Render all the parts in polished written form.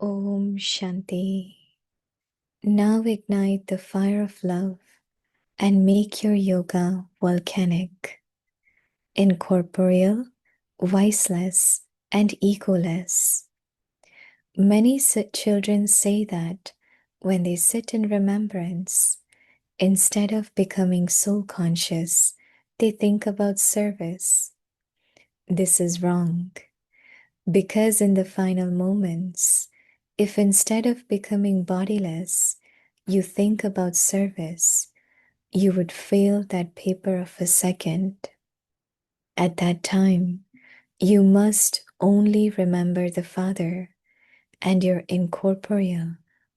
Om Shanti. Now ignite the fire of love and make your yoga volcanic, incorporeal, viceless, and egoless. Many children say that when they sit in remembrance, instead of becoming soul conscious, they think about service. This is wrong, because in the final moments, if instead of becoming bodiless, you think about service, you would feel that paper of a second. At that time, you must only remember the Father and your incorporeal,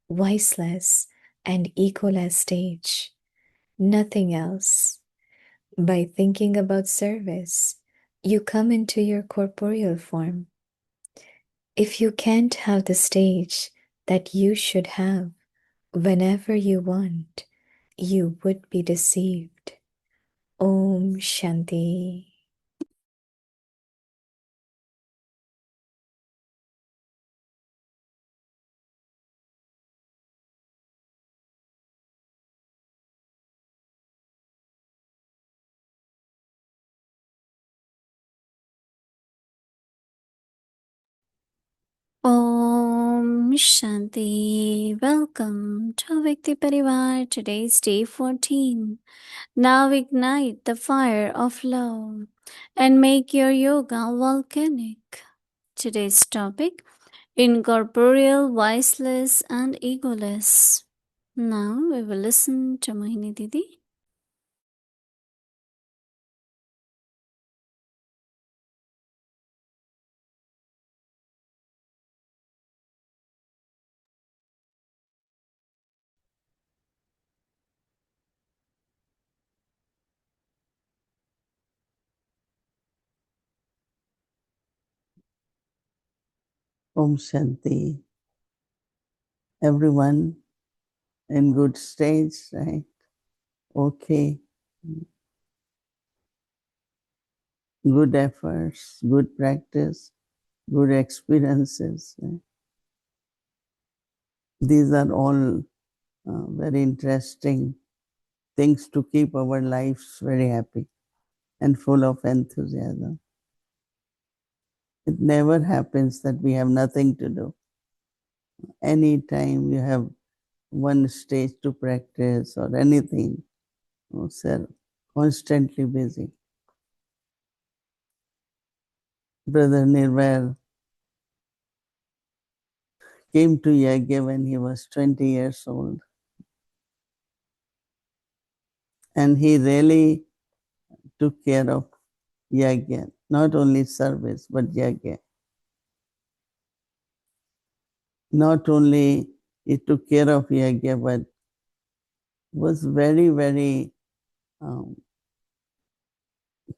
viceless, and egoless stage, nothing else. By thinking about service, you come into your corporeal form. If you can't have the stage that you should have whenever you want, you would be deceived. Om Shanti. Om Shanti. Welcome to Vikti Parivar. Today's day 14. Now ignite the fire of love and make your yoga volcanic. Today's topic: Incorporeal, viceless, and egoless. Now we will listen to Mohini Didi. Om Shanti. Everyone in good stage, right? Okay. Good efforts, good practice, good experiences. Right? These are all very interesting things to keep our lives very happy and full of enthusiasm. It never happens that we have nothing to do. Anytime you have one stage to practice or anything, so constantly busy. Brother Nirvair came to Yagya when he was 20 years old. And he really took care of Yagya, not only service, but Yagya. Not only he took care of Yagya, but was very, very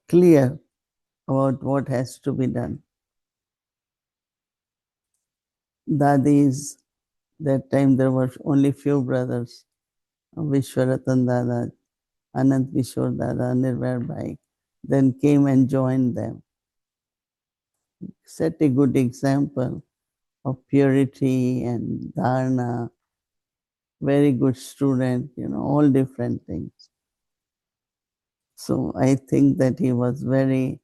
clear about what has to be done. Dadis, that time there were only few brothers, Vishwaratan Dada, Anant Kishore Dada, Nirvair Bhai, then came and joined them. Set a good example of purity and dharana, very good student, all different things. So I think that he was very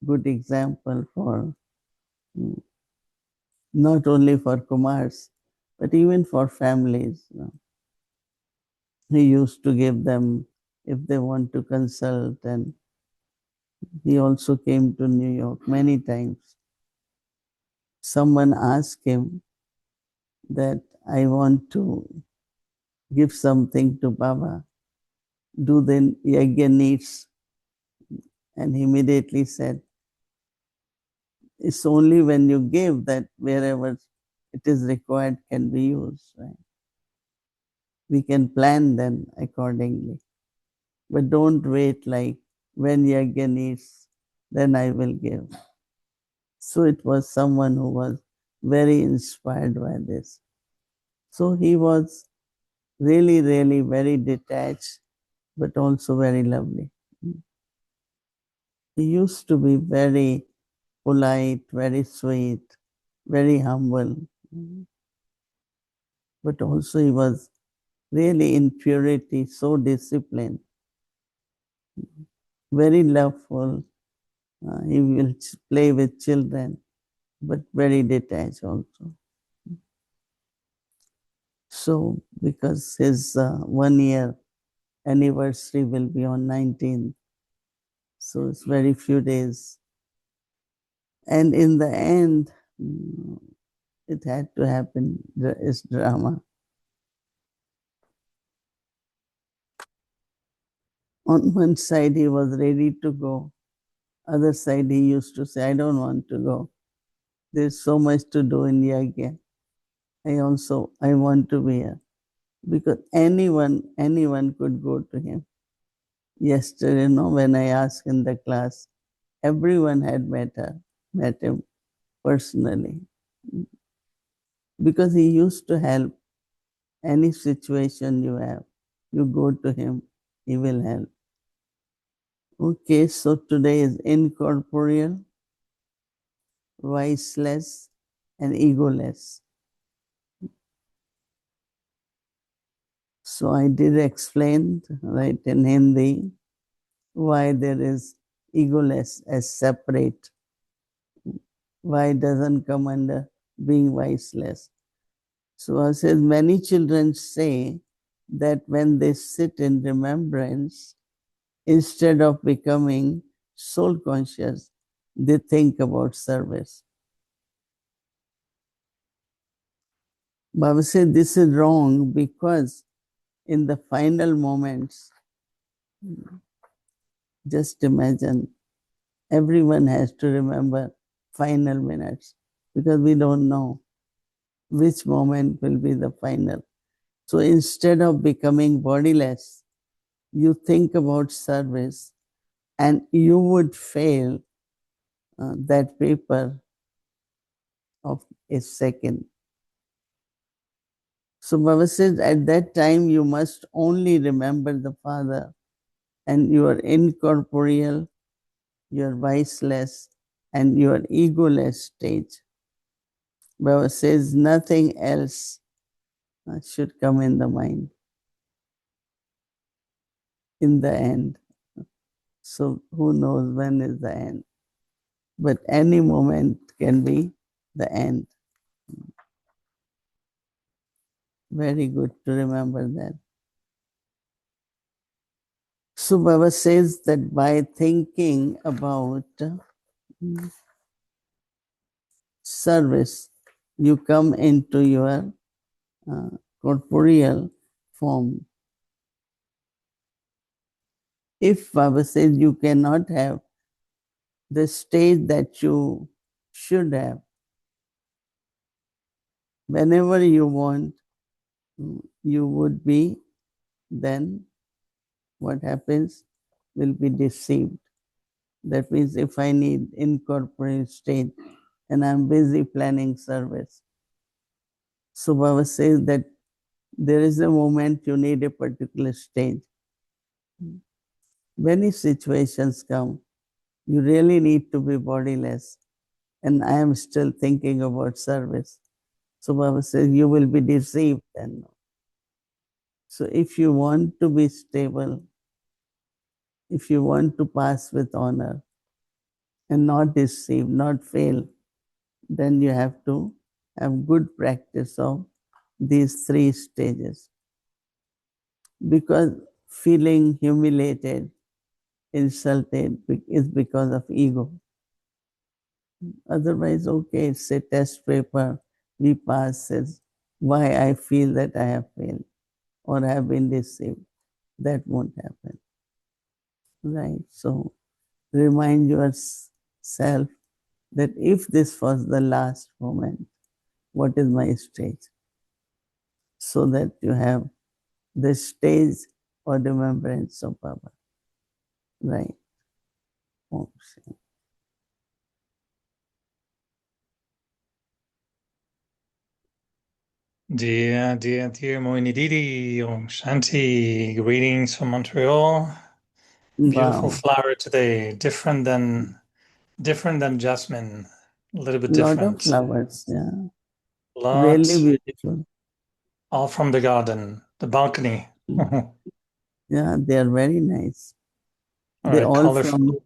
good example for not only for Kumars, but even for families. He used to give them if they want to consult, and he also came to New York many times. Someone asked him that I want to give something to Baba. Do the yagya needs? And he immediately said, it's only when you give that wherever it is required can be used. Right? We can plan then accordingly. But don't wait like when yagya needs, then I will give. So it was someone who was very inspired by this. So he was really, really very detached, but also very lovely. He used to be very polite, very sweet, very humble. but also he was really in purity, so disciplined, very loveful. He will play with children, but very detached also. So, because his 1 year anniversary will be on 19th, so it's very few days. And in the end, it had to happen. It's drama. On one side, he was ready to go. Other side, he used to say, I don't want to go. There's so much to do in Yagya. I want to be here. Because anyone could go to him. Yesterday, when I asked in the class, everyone had met him personally. Because he used to help any situation you have. You go to him, he will help. Okay, so today is incorporeal, viceless, and egoless. So I did explain, right, in Hindi, why there is egoless as separate. Why it doesn't come under being viceless. So I said, many children say that when they sit in remembrance, instead of becoming soul conscious, they think about service. Baba said this is wrong because in the final moments, just imagine, everyone has to remember final minutes because we don't know which moment will be the final. So instead of becoming bodiless, you think about service and you would fail that paper of a second. So Baba says at that time you must only remember the Father and you are incorporeal, you are viceless, and you are egoless stage. Baba says nothing else should come in the mind in the end. So who knows when is the end? But any moment can be the end. Very good to remember that. So Baba says that by thinking about service, you come into your corporeal form. If Baba says you cannot have the state that you should have, whenever you want, you would be, then what happens will be deceived. That means if I need incorporeal state and I'm busy planning service, so Baba says that there is a moment you need a particular stage. Many situations come, you really need to be bodiless, and I am still thinking about service. So Baba says you will be deceived then. So if you want to be stable, if you want to pass with honor and not deceive, not fail, then you have to have good practice of these three stages. Because feeling humiliated, insulted is because of ego. Otherwise, okay, it's a test paper, we pass, says why I feel that I have failed or have been deceived. That won't happen. Right? So remind yourself that if this was the last moment, what is my stage? So that you have the stage or remembrance of Baba. Right. Om Shanti. Dear Mohini Didi, Om Shanti, greetings from Montreal. Beautiful Wow. flower today, different than jasmine, a little bit Lot of different. flowers, yeah. Really Lot beautiful. all from the garden, the balcony. Yeah, they are very nice. All They right, all colorful. from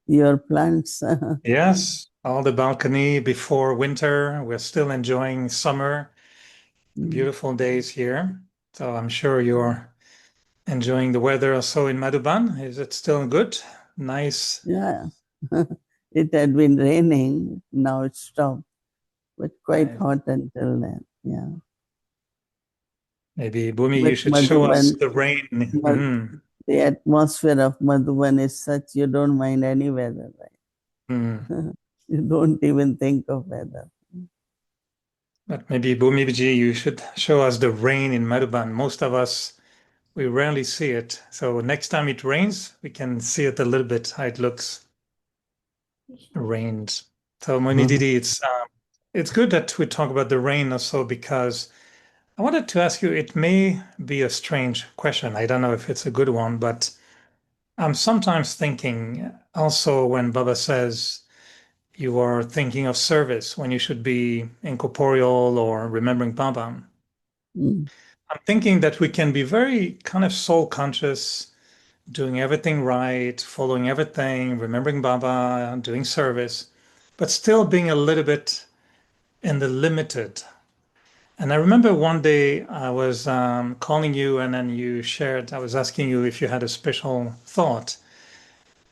your plants. Yes, all the balcony before winter. We're still enjoying summer, beautiful days here. So I'm sure you're enjoying the weather also in Madhuban. Is it still good? Nice. Yeah, it had been raining. Now it stopped, but quite Right. hot until then. Yeah, Maybe Bhumi, you but should show us Madhuban, the rain. Mhm. the atmosphere of Madhuban is such you don't mind any weather, Mm. right? You don't even think of weather. But maybe Bhumiji, you should show us the rain in Madhuban. Most of us, we rarely see it. So next time it rains, we can see it a little bit, how it looks. Rained. So Mohini Didi, it's good that we talk about the rain also because I wanted to ask you, it may be a strange question. I don't know if it's a good one, but I'm sometimes thinking also when Baba says you are thinking of service when you should be incorporeal or remembering Baba. Mm. I'm thinking that we can be very kind of soul conscious, doing everything right, following everything, remembering Baba, doing service, but still being a little bit in the limited. And I remember one day I was calling you, and then you shared, I was asking you if you had a special thought.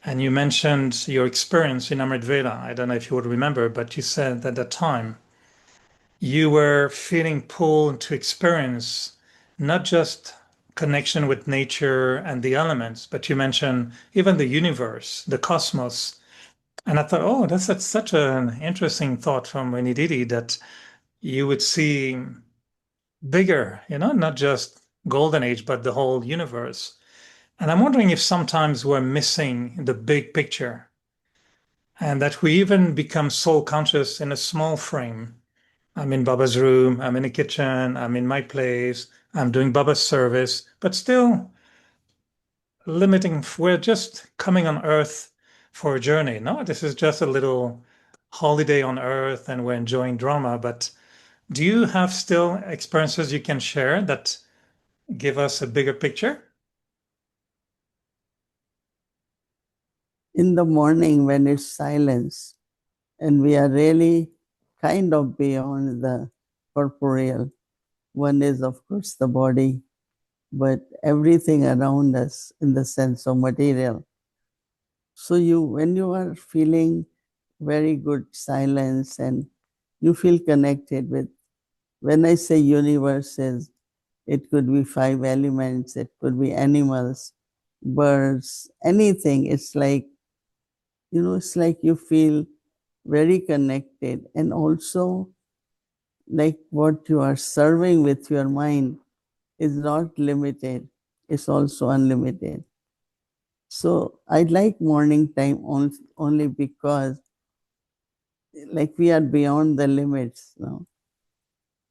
And you mentioned your experience in Amrit Veda. I don't know if you would remember, but you said at that time you were feeling pulled to experience not just connection with nature and the elements, but you mentioned even the universe, the cosmos. And I thought, oh, that's such an interesting thought from Mohini Didi that you would see bigger, not just golden age, but the whole universe. And I'm wondering if sometimes we're missing the big picture and that we even become soul conscious in a small frame. I'm in Baba's room, I'm in the kitchen, I'm in my place, I'm doing Baba's service, but still limiting. We're just coming on earth for a journey. No, this is just a little holiday on earth and we're enjoying drama. But do you have still experiences you can share that give us a bigger picture? In the morning when it's silence and we are really kind of beyond the corporeal, one is, of course, the body, but everything around us in the sense of material. So when you are feeling very good silence and you feel connected with, when I say universes, it could be five elements, it could be animals, birds, anything. It's like you feel very connected, and also like what you are serving with your mind is not limited, it's also unlimited. So I like morning time only because like we are beyond the limits now.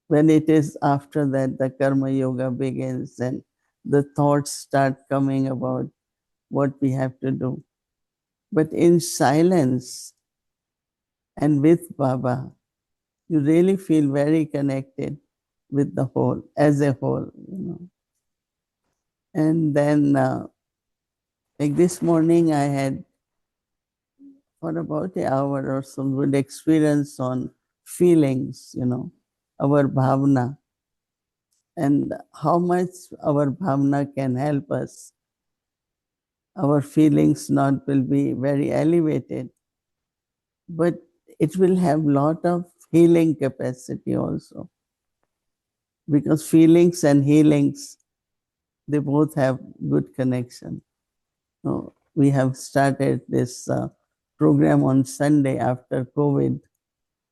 When it is after that the karma yoga begins and the thoughts start coming about what we have to do. But in silence and with Baba, you really feel very connected with the whole, as a whole. And then, like this morning, I had for about an hour or so good experience on feelings, our bhavna, and how much our bhavna can help us. Our feelings not will be very elevated, but it will have lot of healing capacity also, because feelings and healings, they both have good connection. So we have started this program on Sunday after COVID.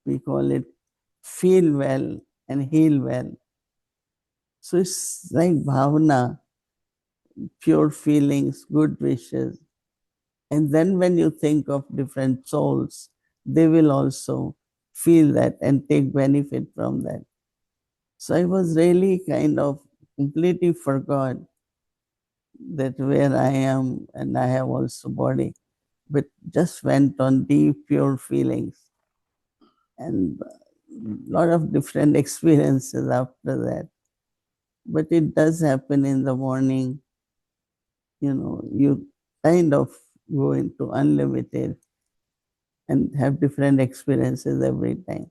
We call it Feel Well and Heal Well. So it's like bhavana, pure feelings, good wishes. And then when you think of different souls, they will also feel that and take benefit from that. So I was really kind of completely forgot that where I am and I have also body, but just went on deep, pure feelings and a lot of different experiences after that. but it does happen in the morning. You kind of go into unlimited and have different experiences every time.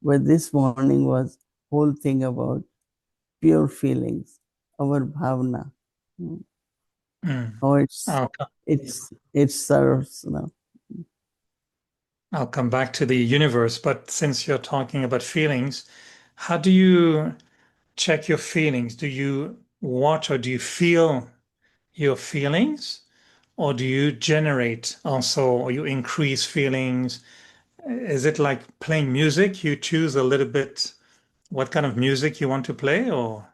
But this morning was whole thing about pure feelings, our bhavna, Mm. how I'll, co- it serves now. I'll come back to the universe, but since you're talking about feelings, how do you check your feelings? Do you watch or do you feel your feelings? Or do you generate also, or you increase feelings? Is it like playing music? You choose a little bit what kind of music you want to play, or?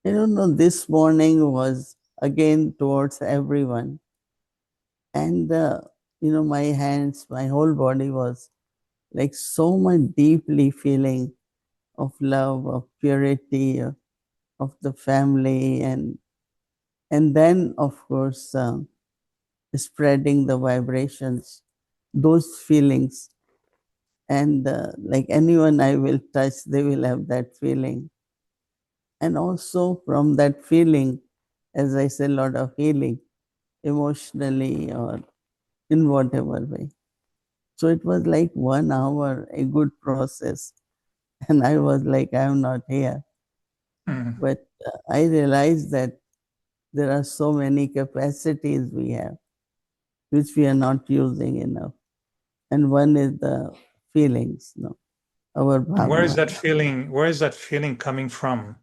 I don't know, this morning was again towards everyone. And, my hands, my whole body was like so much deeply feeling of love, of purity, of the family, and then of course spreading the vibrations, those feelings, and like anyone I will touch, they will have that feeling, and also from that feeling, as I said, a lot of healing emotionally or in whatever way. So it was like 1 hour, a good process, and I was like, I'm not here. Mm. But I realized that there are so many capacities we have which we are not using enough. And one is the feelings, our And where is bhavana. that feeling? Where is that feeling coming from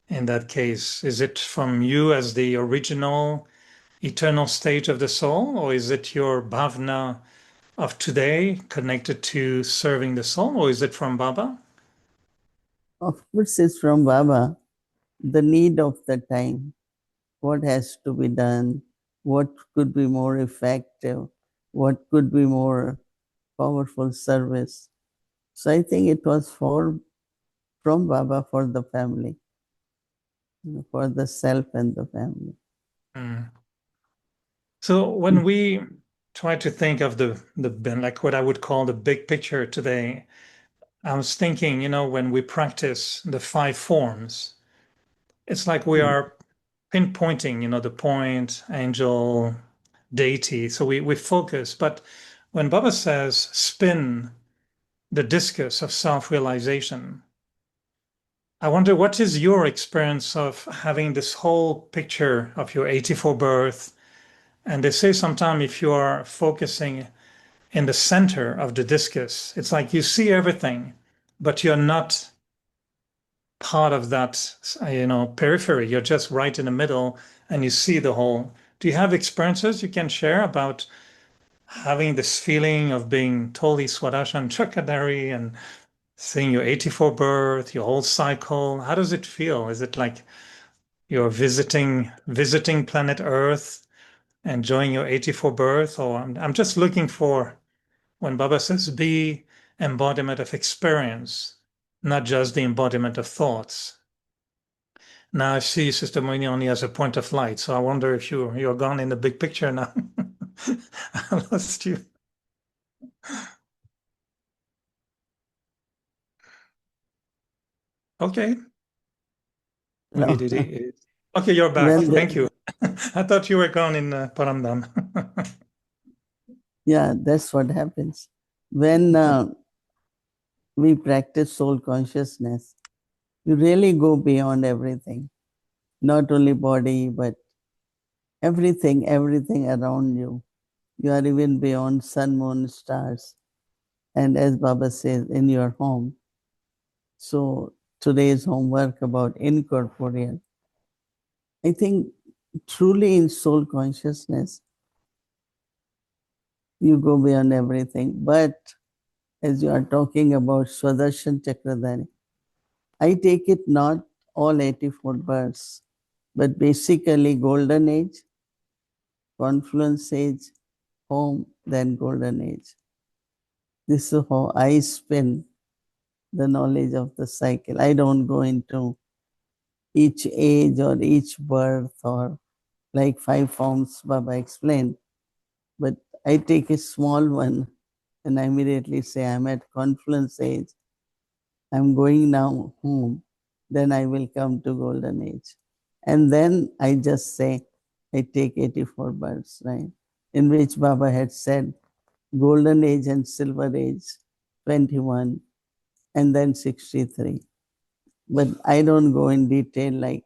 in that case? Is it from you as the original eternal state of the soul, or is it your bhavna of today connected to serving the soul, or is it from Baba? Of course, it's from Baba, the need of the time, what has to be done, what could be more effective, what could be more powerful service. So I think it was from Baba for the family, for the self and the family. Mm. So when we try to think of the like what I would call the big picture today, I was thinking, when we practice the five forms, it's like we Mm. are pinpointing, the point, angel, deity. So we focus. But when Baba says spin the discus of self-realization, I wonder what is your experience of having this whole picture of your 84 birth? And they say sometimes if you are focusing in the center of the discus, it's like you see everything, but you're not part of that, periphery. You're just right in the middle and you see the whole. Do you have experiences you can share about having this feeling of being totally Swadasha and Chakradari and seeing your 84 birth, your whole cycle? How does it feel? Is it like you're visiting planet Earth, enjoying your 84 birth? Or I'm just looking for when Baba says be embodiment of experience, not just the embodiment of thoughts. Now I see Sister Mohini only as a point of light, so I wonder if you're gone in the big picture now. I lost you. Okay, Mohini No. Didi. Okay, you're back. when Thank the, you. I thought you were gone in Paramdam. yeah, that's what happens. When we practice soul consciousness, you really go beyond everything, not only body, but everything around you. You are even beyond sun, moon, stars. And as Baba says, in your home. So today's homework about incorporeal. I think truly in soul consciousness, you go beyond everything. But as you are talking about Swadarshan Chakradhari, I take it not all 84 births, but basically golden age, confluence age, home, then golden age. This is how I spin the knowledge of the cycle. I don't go into each age or each birth or like five forms Baba explained, but I take a small one and I immediately say I'm at confluence age. I'm going now home, then I will come to golden age. And then I just say, I take 84 births, right? In which Baba had said, golden age and silver age, 21, and then 63. But I don't go in detail like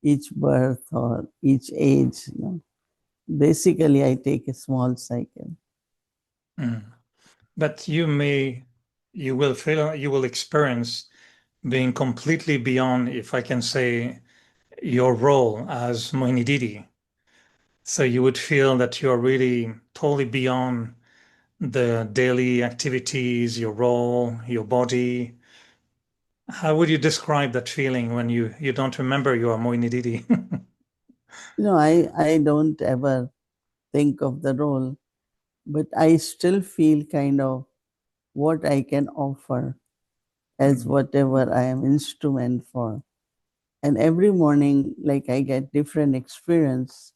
each birth or each age. Basically, I take a small cycle. But you will experience being completely beyond, if I can say, your role as Mohini Didi. So you would feel that you're really totally beyond the daily activities, your role, your body. How would you describe that feeling when you don't remember you are Mohini Didi? I don't ever think of the role, but I still feel kind of what I can offer as whatever I am instrument for. And every morning, like I get different experience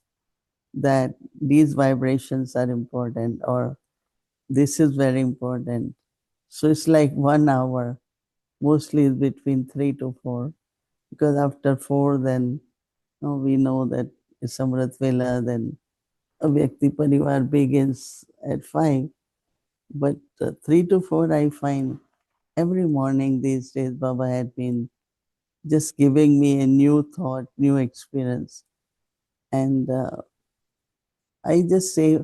that these vibrations are important or this is very important. So it's like 1 hour, mostly is between 3 to 4, because after 4, then we know that it's Samrat Vela, then Vyakti Parivar begins at 5. But 3 to 4, I find every morning these days, Baba had been just giving me a new thought, new experience. And I just say,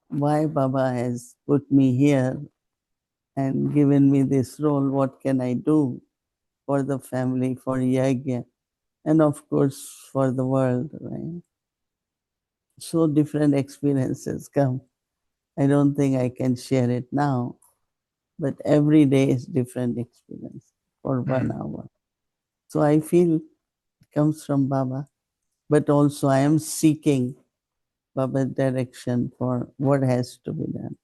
why Baba has put me here and given me this role? What can I do for the family, for Yagya, and of course for the world, right? So different experiences come. I don't think I can share it now, but every day is different experience for 1 hour. So I feel it comes from Baba, but also I am seeking Baba's direction for what has to be done.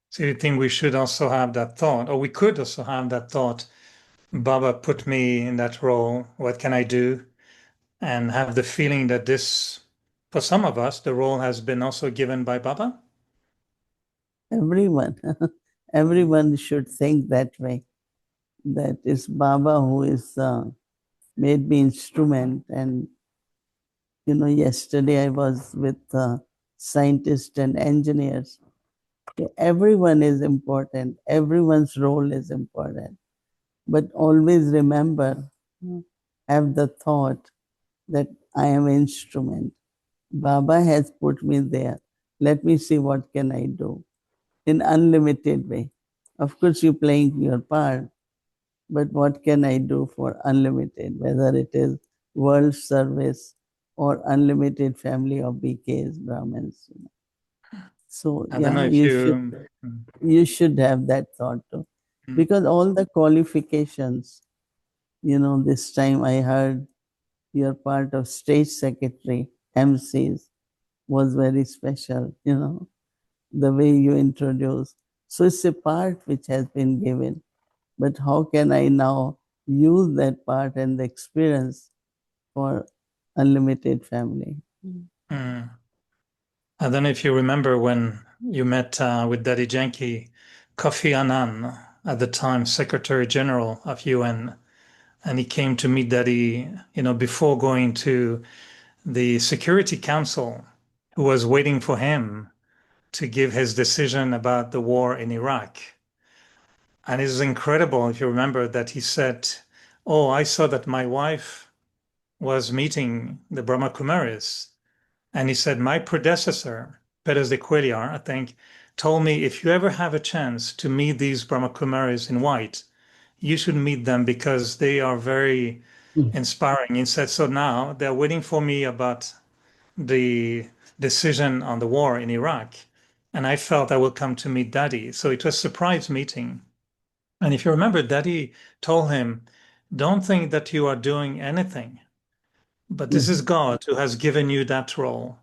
So you think we should also have that thought, or we could also have that thought, Baba put me in that role, what can I do? And have the feeling that this, for some of us, the role has been also given by Baba? Everyone, everyone should think that way. That is Baba who is made me instrument. And yesterday I was with scientists and engineers. Everyone is important. Everyone's role is important. But always remember, have the thought that I am instrument. Baba has put me there. Let me see what can I do in unlimited way. Of course, you're playing your part, but what can I do for unlimited, whether it is world service or unlimited family of BKs, Brahmins. So I don't know yeah, if you should you. you should have that thought too. Because all the qualifications, this time I heard you're part of state secretary, MCs was very special, the way you introduce. So it's a part which has been given. But how can I now use that part and the experience for unlimited family? Mm. I don't know if you remember when you met with Daddy Janki, Kofi Annan, at the time Secretary General of UN, and he came to meet Daddy, before going to the Security Council, who was waiting for him to give his decision about the war in Iraq. And it is incredible if you remember that he said, "Oh, I saw that my wife was meeting the Brahma Kumaris." And he said, "My predecessor, Perez de Cuellar, I think, told me if you ever have a chance to meet these Brahma Kumaris in white, you should meet them because they are very inspiring." He said, "So now they're waiting for me about the decision on the war in Iraq. And I felt I will come to meet Daddy." So it was a surprise meeting. And if you remember, Daddy told him, "Don't think that you are doing anything, but this is God who has given you that role,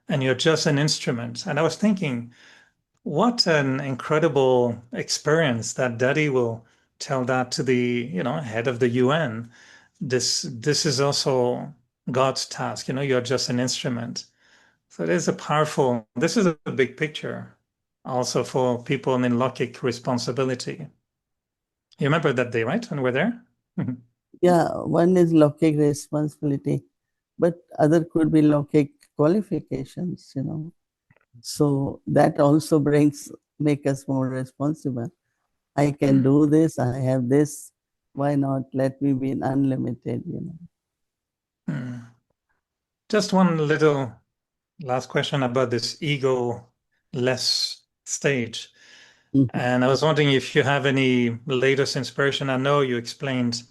and you're just an instrument." And I was thinking, what an incredible experience that Daddy will tell that to the, head of the UN. This is also God's task. You're just an instrument. So it is this is a big picture also for people in Lokik responsibility. You remember that day, right? When we're there? Yeah, one is Lokik responsibility, but other could be Lokik qualifications, you know. So that also make us more responsible. I can do this, I have this, why not let me be unlimited, you know. Just one little last question about this ego-less stage. And I was wondering if you have any latest inspiration. I know you explained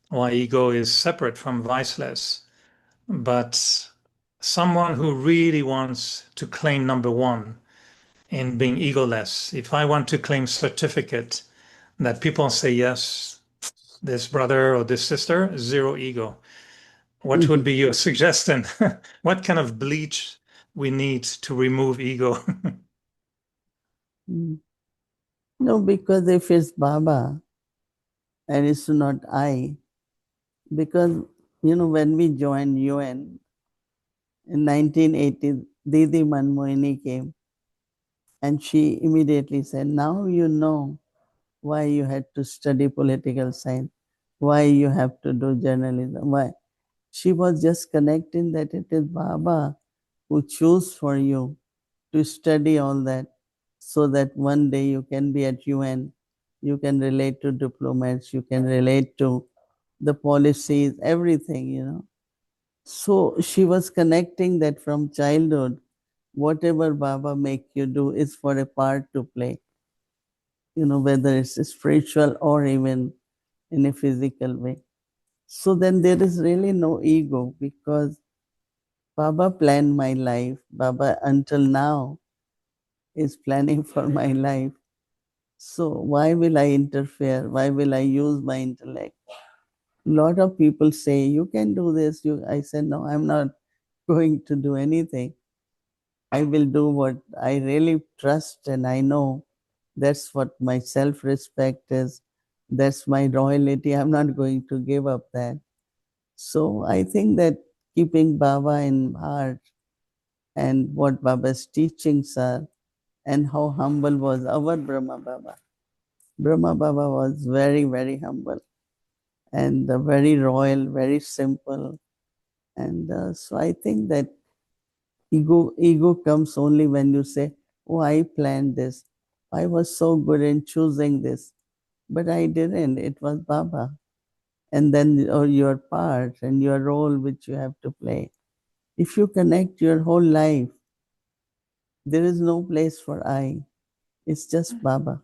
why ego is separate from viceless, but someone who really wants to claim number one in being egoless, if I want to claim certificate that people say, yes, this brother or this sister, zero ego, what would be your suggestion? What kind of bleach we need to remove ego? No, because if it's Baba and it's not I, because, you know, when we joined UN in 1980, Didi Mohini came and she immediately said, now you know why you had to study political science, why you have to do journalism, why. She was just connecting that it is Baba who chose for you to study all that so that one day you can be at UN, you can relate to diplomats, you can relate to the policies, everything, you know. So she was connecting that from childhood, whatever Baba make you do is for a part to play, you know, whether it's spiritual or even in a physical way. So then there is really no ego because Baba planned my life. Baba until now is planning for my life. So why will I interfere? Why will I use my intellect? A lot of people say, you can do this. I said, no, I'm not going to do anything. I will do what I really trust and I know that's what my self-respect is. That's my royalty. I'm not going to give up that. So I think that keeping Baba in heart and what Baba's teachings are and how humble was our Brahma Baba. Brahma Baba was very, very humble and very royal, very simple. And so I think that ego comes only when you say, oh, I planned this. I was so good in choosing this, but I didn't. It was Baba. And then or your part and your role which you have to play. If you connect your whole life, there is no place for I. It's just Baba.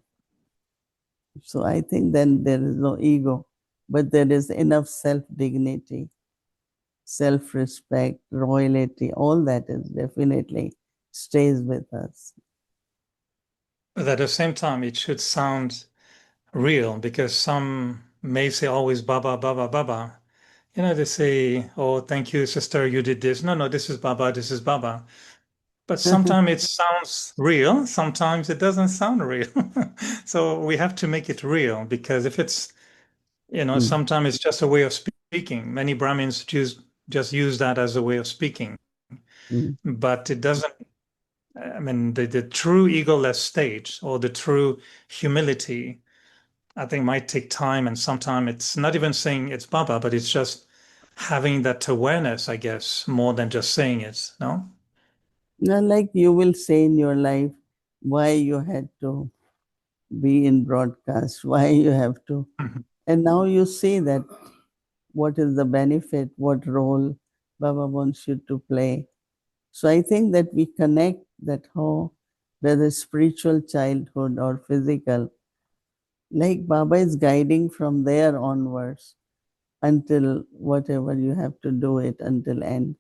So I think then there is no ego, but there is enough self dignity, self respect, royalty, all that is definitely stays with us. But at the same time, it should sound real because some may say always Baba, Baba, Baba. You know, they say, oh, thank you, sister, you did this. No, no, this is Baba, this is Baba. But sometimes it sounds real, sometimes it doesn't sound real. So we have to make it real because if it's, Mm, sometimes it's just a way of speaking. Many Brahmins just use that as a way of speaking, mm. but it doesn't. I mean, the true egoless stage or the true humility, I think, might take time. And sometimes it's not even saying it's Baba, but it's just having that awareness, I guess, more than just saying it. No? Now, like you will say in your life, why you had to be in broadcast, why you have to. Mhm. And now you see that what is the benefit, what role Baba wants you to play. So I think that we connect that how, whether spiritual childhood or physical, like Baba is guiding from there onwards until whatever you have to do it until end.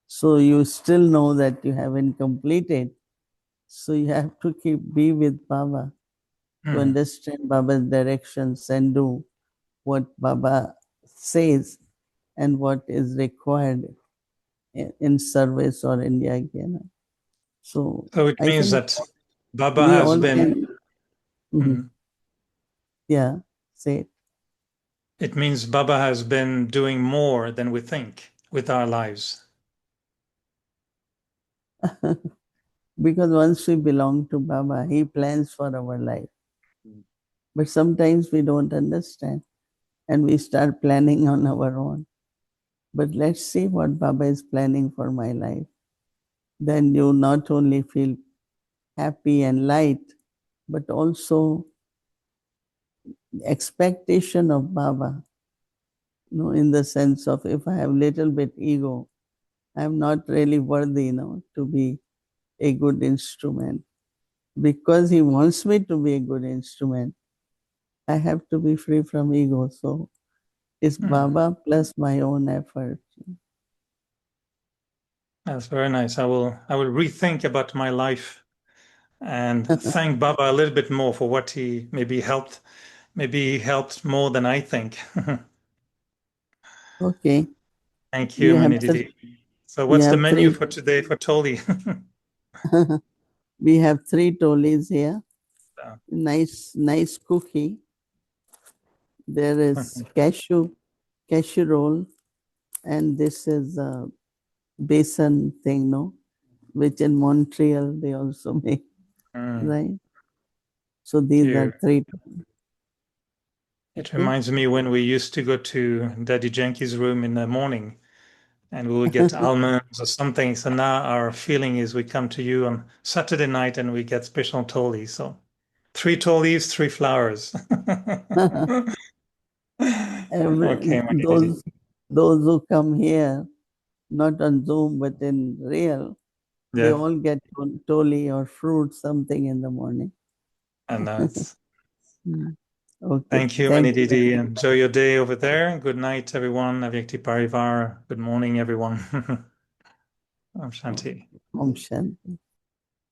So you still know that you haven't completed. So you have to keep be with Baba to Mm. understand Baba's directions and do what Baba says and what is required in service or in yajna. So So it I means think that Baba we has all been, can, mhm, mm, yeah, say it means Baba has been doing more than we think with our lives. because once we belong to Baba, He plans for our life. But sometimes we don't understand and we start planning on our own. But let's see what Baba is planning for my life. Then you not only feel happy and light, but also expectation of Baba, in the sense of if I have little bit ego, I'm not really worthy, to be a good instrument. Because he wants me to be a good instrument, I have to be free from ego. So it's Baba plus my own effort. That's very nice. I will rethink about my life and thank Baba a little bit more for what he maybe helped more than I think. Okay. Thank you, You have Mohini Didi. So you what's the have menu three for today for Toli? we have three tolis here. Nice cookie. There is cashew roll, and this is a besan thing, which in Montreal they also make, right? So these are Cute. three. It Okay. reminds me when we used to go to Daddy Jenki's room in the morning and we would get almonds or something. So now our feeling is we come to you on Saturday night and we get special Toli. So 3 Tolis, 3 flowers. Okay, Mohini Didi. Those who come here, not on Zoom but in real, they Yeah, all get toli or fruit something in the morning. and that's Okay. thank you, Thank Mohini you. Didi. Enjoy your day over there. Good night, everyone. Avyakti Parivar. Good morning, everyone. Om Shanti. Om Shanti.